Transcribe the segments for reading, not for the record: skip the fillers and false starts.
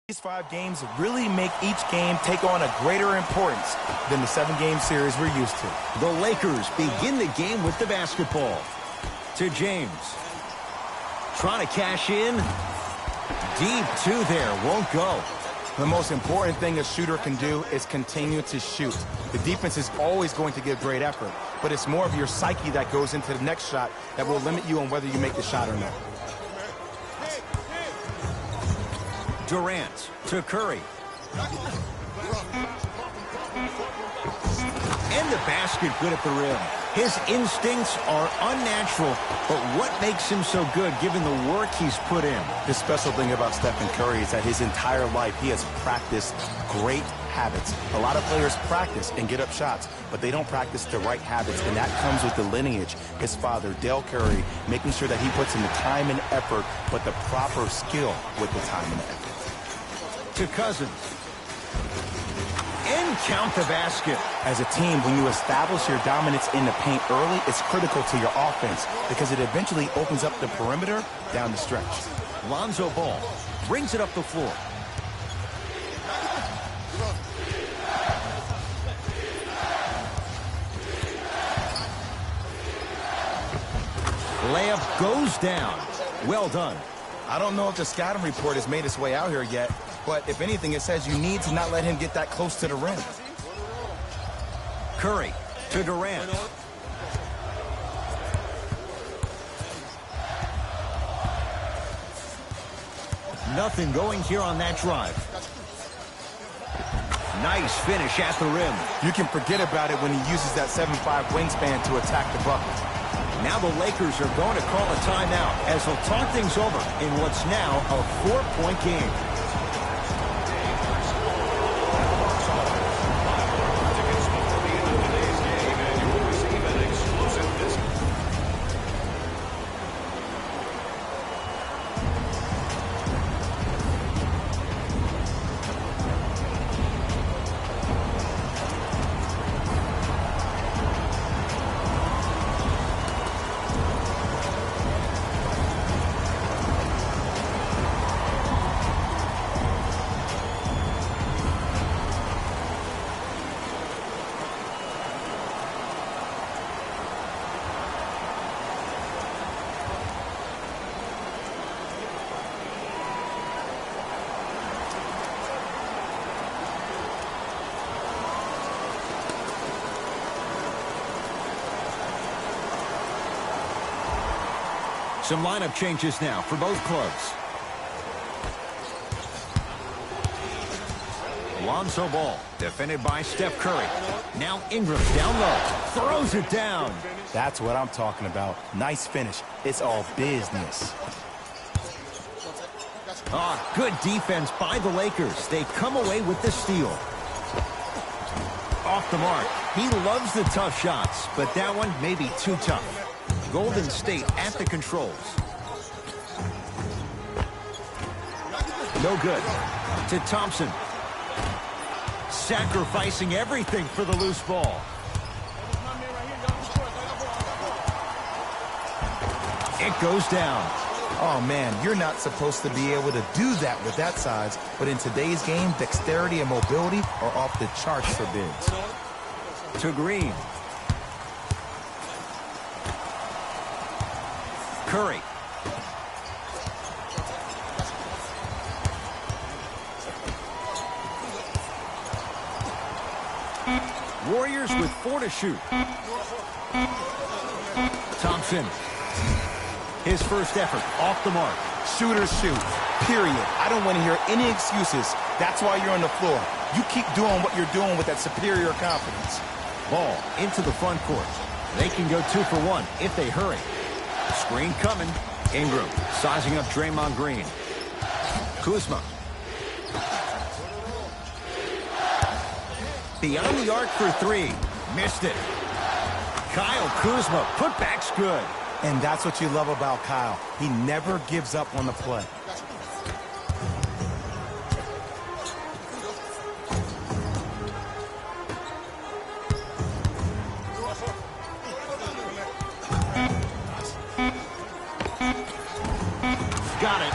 These 5 games really make each game take on a greater importance than the 7-game series we're used to. The Lakers begin the game with the basketball. To James. Trying to cash in. Deep two there. Won't go. The most important thing a shooter can do is continue to shoot. The defense is always going to give great effort, but it's more of your psyche that goes into the next shot that will limit you on whether you make the shot or not. Durant to Curry. And the basket good at the rim. His instincts are unnatural, but what makes him so good given the work he's put in? The special thing about Stephen Curry is that his entire life he has practiced great habits. A lot of players practice and get up shots, but they don't practice the right habits, and that comes with the lineage. His father, Dell Curry, making sure that he puts in the time and effort, but the proper skill with the time and effort. To Cousins. And count the basket. As a team, when you establish your dominance in the paint early, it's critical to your offense because it eventually opens up the perimeter down the stretch. Lonzo Ball brings it up the floor. Layup goes down. Well done. I don't know if the scouting report has made its way out here yet, but if anything, it says you need to not let him get that close to the rim. Curry to Durant. Nothing going here on that drive. Nice finish at the rim. You can forget about it when he uses that 7'5" wingspan to attack the bucket. Now the Lakers are going to call a timeout as they'll talk things over in what's now a 4-point game. Some lineup changes now for both clubs. Lonzo Ball, defended by Steph Curry. Now Ingram down low, throws it down. That's what I'm talking about. Nice finish. It's all business. Good defense by the Lakers. They come away with the steal. Off the mark. He loves the tough shots, but that one may be too tough. Golden State at the controls. No good. To Thompson. Sacrificing everything for the loose ball. It goes down. Oh, man, you're not supposed to be able to do that with that size, but in today's game, dexterity and mobility are off the charts for bigs. To Green. Curry. Warriors with 4 to shoot. Thompson. His first effort off the mark. Shooters shoot, period. I don't want to hear any excuses. That's why you're on the floor. You keep doing what you're doing with that superior confidence. Ball into the front court. They can go 2 for 1 if they hurry. Screen coming. Ingram sizing up Draymond Green. Kuzma. Beyond the arc for 3. Missed it. Kyle Kuzma, putback's good. And that's what you love about Kyle. He never gives up on the play. Got it.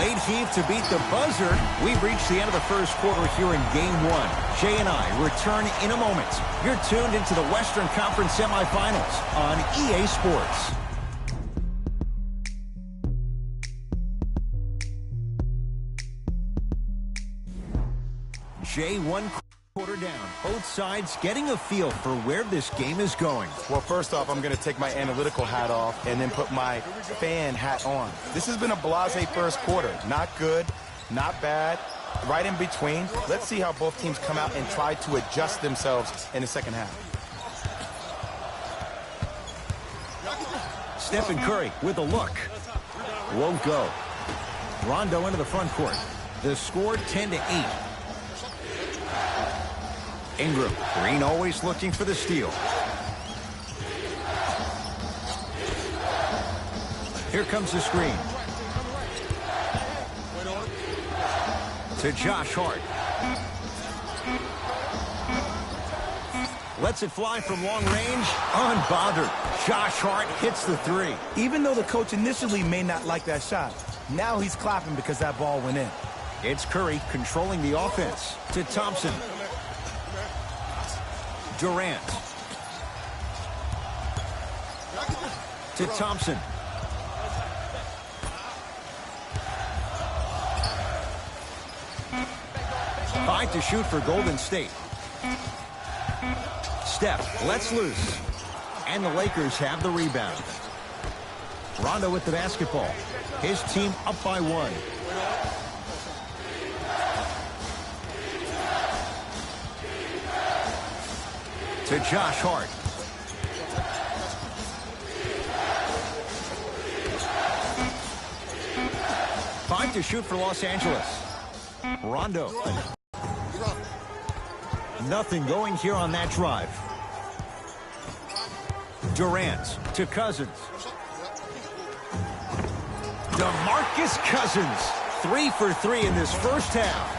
late heave to beat the buzzer. We've reached the end of the first quarter here in Game 1. Jay and I return in a moment. You're tuned into the Western Conference semifinals on EA Sports. Jay, one quarter down. Both sides getting a feel for where this game is going. Well, first off, I'm going to take my analytical hat off and then put my fan hat on. This has been a blasé first quarter. Not good, not bad, right in between. Let's see how both teams come out and try to adjust themselves in the second half. Stephen Curry with a look. Won't go. Rondo into the front court. The score 10-8. Ingram. Green always looking for the steal. Here comes the screen. To Josh Hart. Lets it fly from long range. Unbothered. Josh Hart hits the three. Even though the coach initially may not like that shot, now he's clapping because that ball went in. It's Curry controlling the offense. To Thompson. Durant. To Thompson. Five to shoot for Golden State. Steph lets loose. And the Lakers have the rebound. Rondo with the basketball. His team up by one. To Josh Hart. Five to shoot for Los Angeles. Rondo. Nothing going here on that drive. Durant to Cousins. DeMarcus Cousins. 3 for 3 in this first half.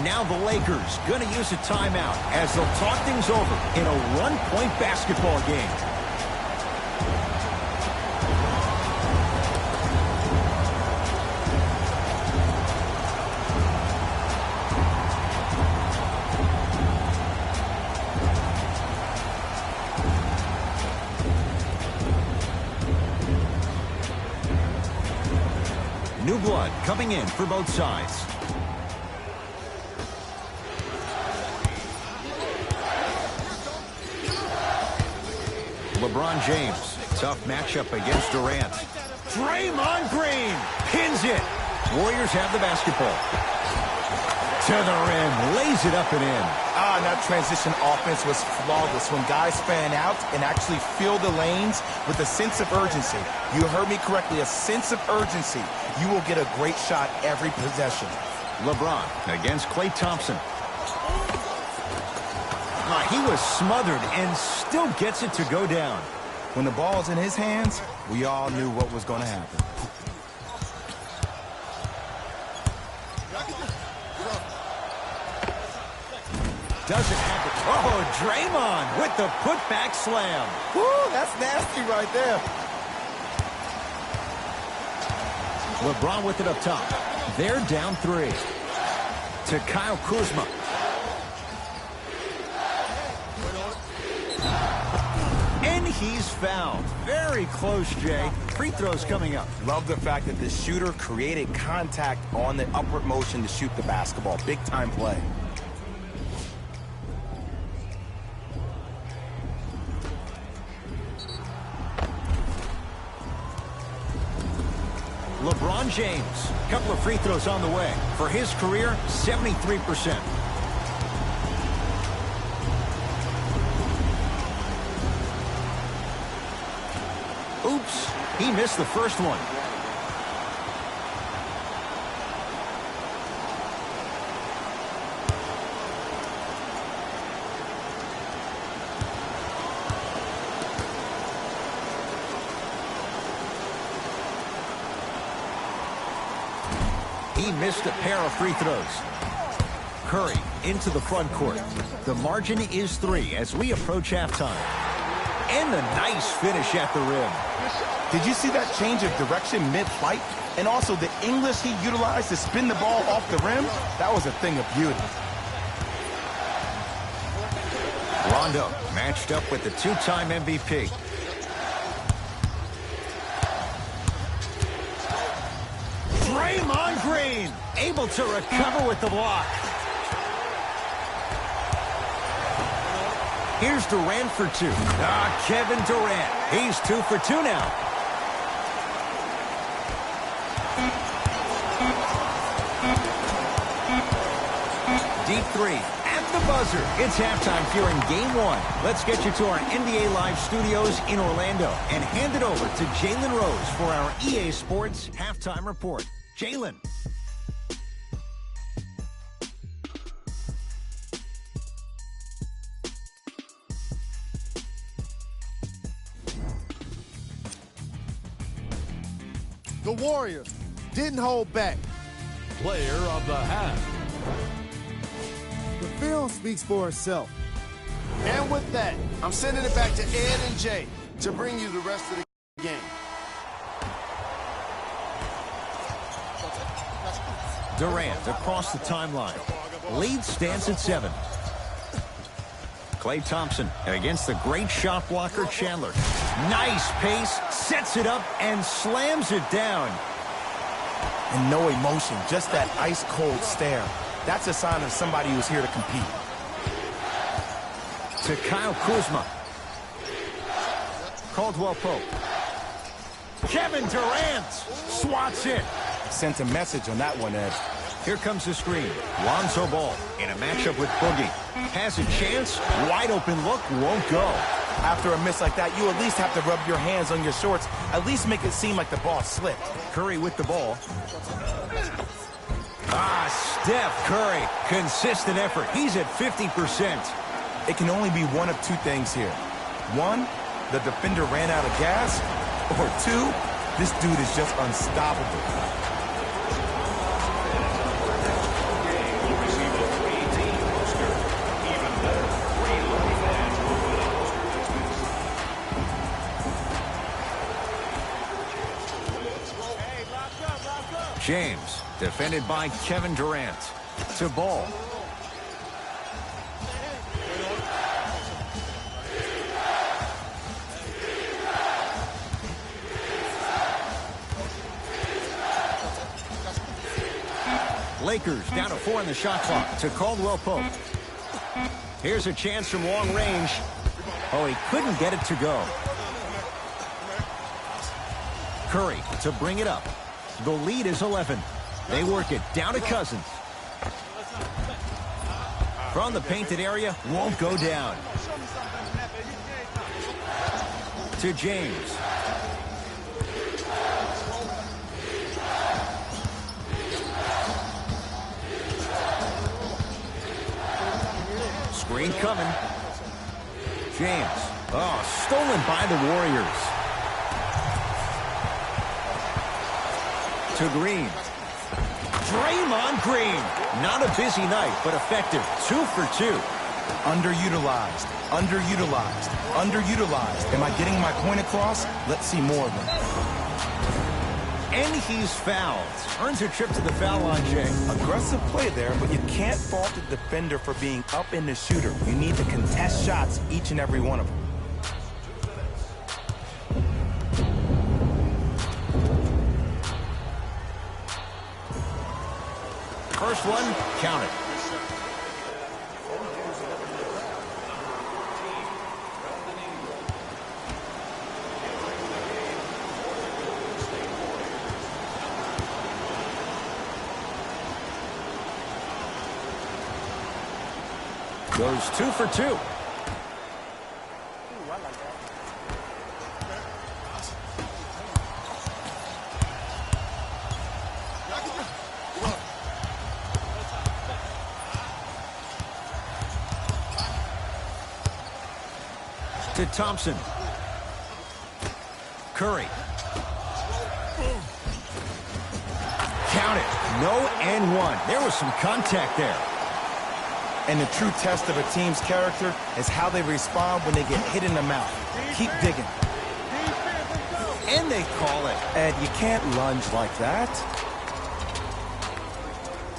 Now the Lakers going to use a timeout as they'll talk things over in a one-point basketball game. New blood coming in for both sides. LeBron James, tough matchup against Durant. Draymond Green pins it. Warriors have the basketball. To the rim, lays it up and in. That transition offense was flawless when guys fan out and actually fill the lanes with a sense of urgency. You heard me correctly, a sense of urgency. You will get a great shot every possession. LeBron against Klay Thompson. He was smothered and still gets it to go down. When the ball's in his hands, we all knew what was going to happen. Doesn't happen. Oh, Draymond with the putback slam. Woo, that's nasty right there. LeBron with it up top. They're down 3. To Kyle Kuzma. And he's fouled. Very close, Jay. Free throws coming up. Love the fact that the shooter created contact on the upward motion to shoot the basketball. Big time play. LeBron James, couple of free throws on the way. For his career, 73%. Oops, he missed the first one. He missed a pair of free throws. Curry into the front court. The margin is 3 as we approach halftime. And the nice finish at the rim. Did you see that change of direction mid-flight? And also the English he utilized to spin the ball off the rim? That was a thing of beauty. Rondo matched up with the two-time MVP. Draymond Green able to recover with the block. Here's Durant for two. Kevin Durant. He's 2 for 2 now. Deep three at the buzzer. It's halftime here in Game 1. Let's get you to our NBA Live studios in Orlando and hand it over to Jalen Rose for our EA Sports Halftime Report. Jalen. The Warriors didn't hold back. Player of the half. The film speaks for itself. And with that, I'm sending it back to Ed and Jay to bring you the rest of the game. Durant across the timeline. Lead stands at 7. Klay Thompson against the great shot blocker Chandler. Nice pace, sets it up, and slams it down. And no emotion, just that ice-cold stare. That's a sign of somebody who's here to compete. To Kyle Kuzma. Caldwell Pope. Kevin Durant swats it. Sent a message on that one, Ed. Here comes the screen. Lonzo Ball in a matchup with Boogie. Has a chance. Wide open look. Won't go. After a miss like that, you at least have to rub your hands on your shorts. At least make it seem like the ball slipped. Curry with the ball. Steph Curry. Consistent effort. He's at 50%. It can only be one of two things here. One, the defender ran out of gas. Or two, this dude is just unstoppable. James, defended by Kevin Durant. To Ball. Lakers down to 4 in the shot clock. To Caldwell Pope. Here's a chance from long range. Oh, he couldn't get it to go. Curry to bring it up. The lead is 11. They work it down to Cousins. From the painted area, won't go down. To James. Screen coming. James. Oh, stolen by the Warriors. To Green. Draymond Green. Not a busy night, but effective. 2 for 2. Underutilized, underutilized, underutilized. Am I getting my point across? Let's see more of them. And he's fouled. Earns a trip to the foul line, Jay. Aggressive play there, but you can't fault the defender for being up in the shooter. You need to contest shots, each and every one of them. First one, count it. Goes 2 for 2. To Thompson. Curry. Count it. No and one. There was some contact there. And the true test of a team's character is how they respond when they get hit in the mouth. Keep digging. and they call it. Ed, you can't lunge like that.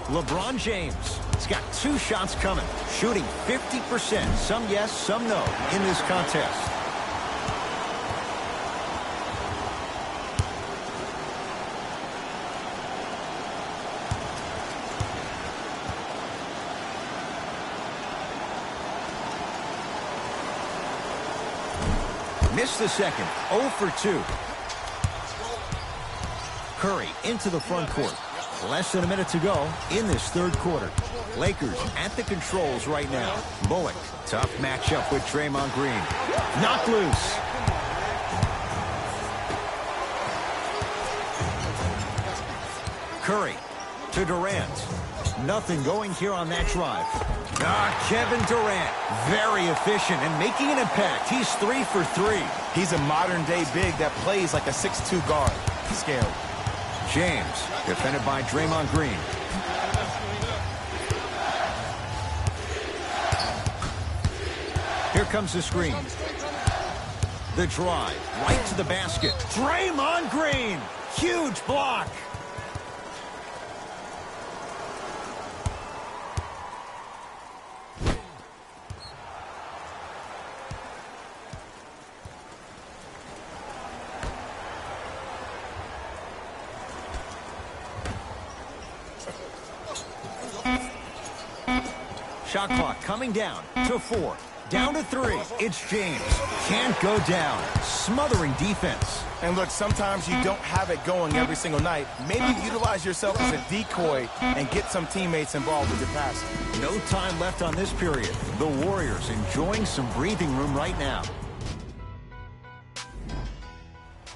LeBron James has got 2 shots coming, shooting 50%. Some yes, some no in this contest. Missed the second. 0 for 2. Curry into the front court. Less than a minute to go in this third quarter. Lakers at the controls right now. Bullock, tough matchup with Draymond Green. Knocked loose. Curry to Durant. Nothing going here on that drive. Kevin Durant, very efficient and making an impact. He's 3 for 3. He's a modern-day big that plays like a 6'2 guard. Scary. James, defended by Draymond Green. Here comes the screen. The drive, right to the basket. Draymond Green, huge block. Shot clock coming down to 4. Down to 3. It's James. Can't go down. Smothering defense. And look, sometimes you don't have it going every single night. Maybe utilize yourself as a decoy and get some teammates involved with your passing. No time left on this period. The Warriors enjoying some breathing room right now.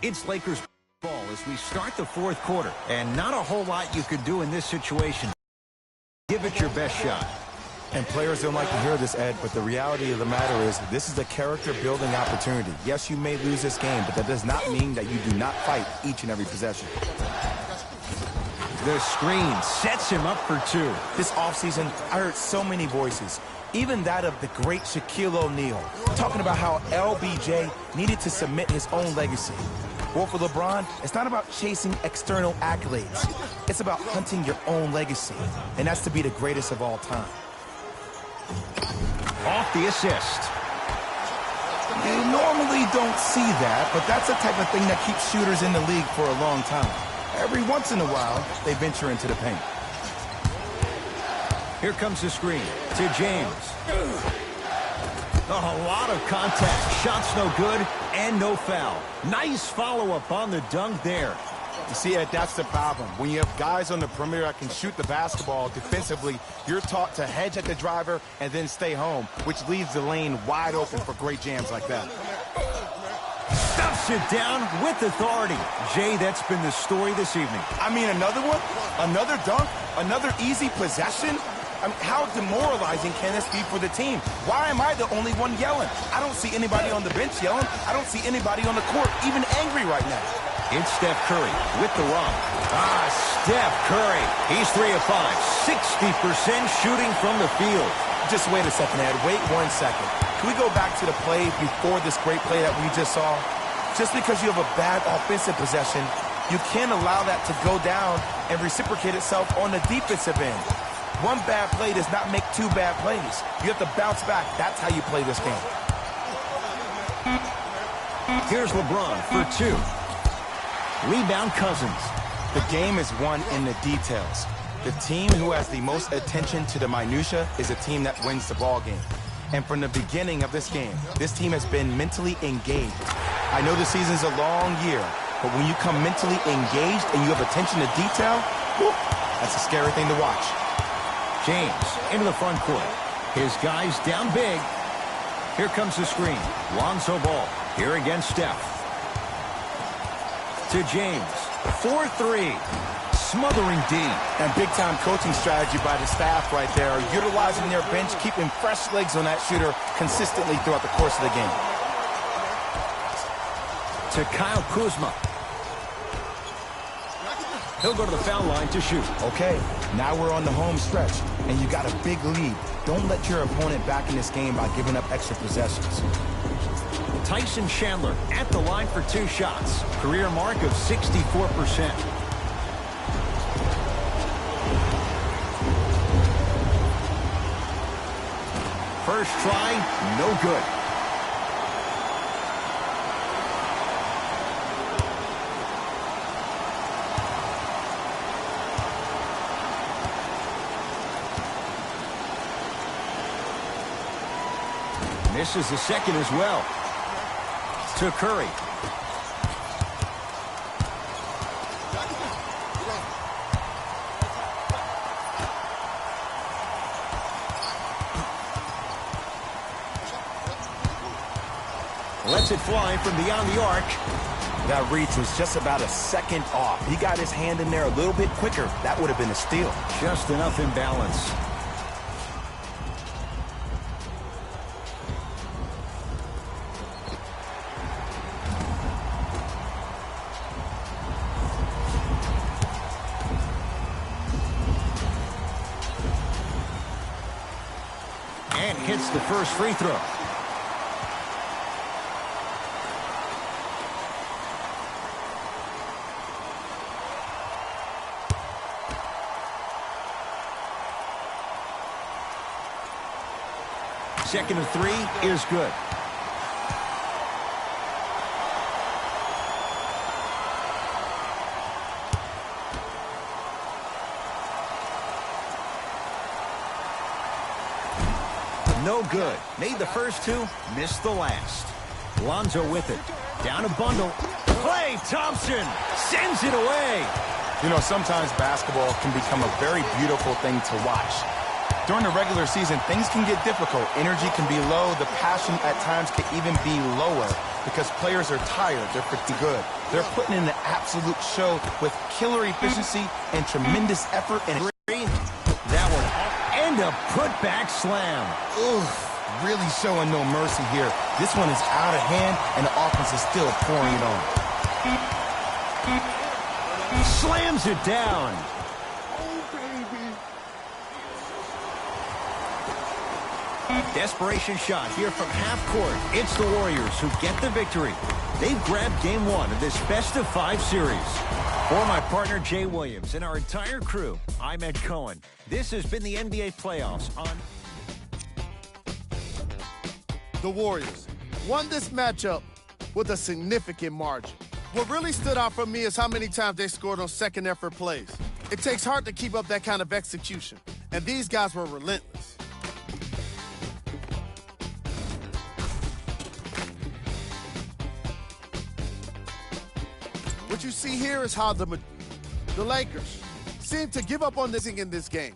It's Lakers ball as we start the fourth quarter. And not a whole lot you could do in this situation. Give it your best shot. And players don't like to hear this, Ed, but the reality of the matter is this is a character-building opportunity. Yes, you may lose this game, but that does not mean that you do not fight each and every possession. The screen sets him up for 2. This offseason, I heard so many voices, even that of the great Shaquille O'Neal, talking about how LBJ needed to submit his own legacy. Well, for LeBron, it's not about chasing external accolades. It's about hunting your own legacy, and that's to be the greatest of all time. Off the assist. You normally don't see that, but that's the type of thing that keeps shooters in the league for a long time. Every once in a while, they venture into the paint. Here comes the screen to James. A lot of contact. Shots no good and no foul. Nice follow-up on the dunk there. You see, Ed, that's the problem. When you have guys on the perimeter that can shoot the basketball defensively, you're taught to hedge at the driver and then stay home, which leaves the lane wide open for great jams like that. Stuffs it down with authority. Jay, that's been the story this evening. I mean, another one? Another dunk? Another easy possession? I mean, how demoralizing can this be for the team? Why am I the only one yelling? I don't see anybody on the bench yelling. I don't see anybody on the court even angry right now. It's Steph Curry with the run. Steph Curry. He's 3 of 5. 60% shooting from the field. Just wait a second, Ed. Wait 1 second. Can we go back to the play before this great play that we just saw? Just because you have a bad offensive possession, you can't allow that to go down and reciprocate itself on the defensive end. One bad play does not make 2 bad plays. You have to bounce back. That's how you play this game. Here's LeBron for 2. Rebound Cousins. The game is won in the details. The team who has the most attention to the minutia is a team that wins the ball game. And from the beginning of this game, this team has been mentally engaged. I know the season's a long year, but when you come mentally engaged and you have attention to detail, whoop, that's a scary thing to watch. James into the front court. His guys down big. Here comes the screen. Lonzo Ball here against Steph. To James. 4-3. Smothering D. And big-time coaching strategy by the staff right there, utilizing their bench, keeping fresh legs on that shooter consistently throughout the course of the game. To Kyle Kuzma. He'll go to the foul line to shoot. Okay, now we're on the home stretch, and you got a big lead. Don't let your opponent back in this game by giving up extra possessions. Tyson Chandler at the line for 2 shots. Career mark of 64%. First try, no good. Misses the second as well. To Curry. Lets it fly from beyond the arc. That reach was just about a second off. He got his hand in there a little bit quicker. That would have been a steal. Just enough imbalance. And hits the first free throw. Second of 3 is good. No good. Made the first 2, missed the last. Lonzo with it. Down a bundle. Klay Thompson sends it away. You know, sometimes basketball can become a very beautiful thing to watch. During the regular season, things can get difficult. Energy can be low. The passion at times can even be lower because players are tired. They're pretty good. They're putting in an absolute show with killer efficiency and tremendous effort. And that one. And a putback slam. oof, really showing no mercy here. This one is out of hand, and the offense is still pouring it on. Slams it down. Desperation shot here from half court. It's the Warriors who get the victory. They've grabbed game 1 of this best-of-5 series. For my partner, Jay Williams, and our entire crew, I'm Ed Cohen. This has been the NBA Playoffs on... The Warriors won this matchup with a significant margin. What really stood out for me is how many times they scored on second-effort plays. It takes heart to keep up that kind of execution, and these guys were relentless. What you see here is how the Lakers seem to give up on this in this game.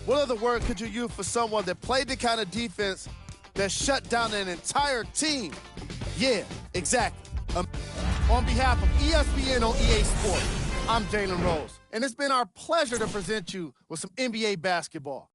What other word could you use for someone that played the kind of defense that shut down an entire team? Yeah, exactly. On behalf of ESPN on EA Sports, I'm Jalen Rose, and it's been our pleasure to present you with some NBA basketball.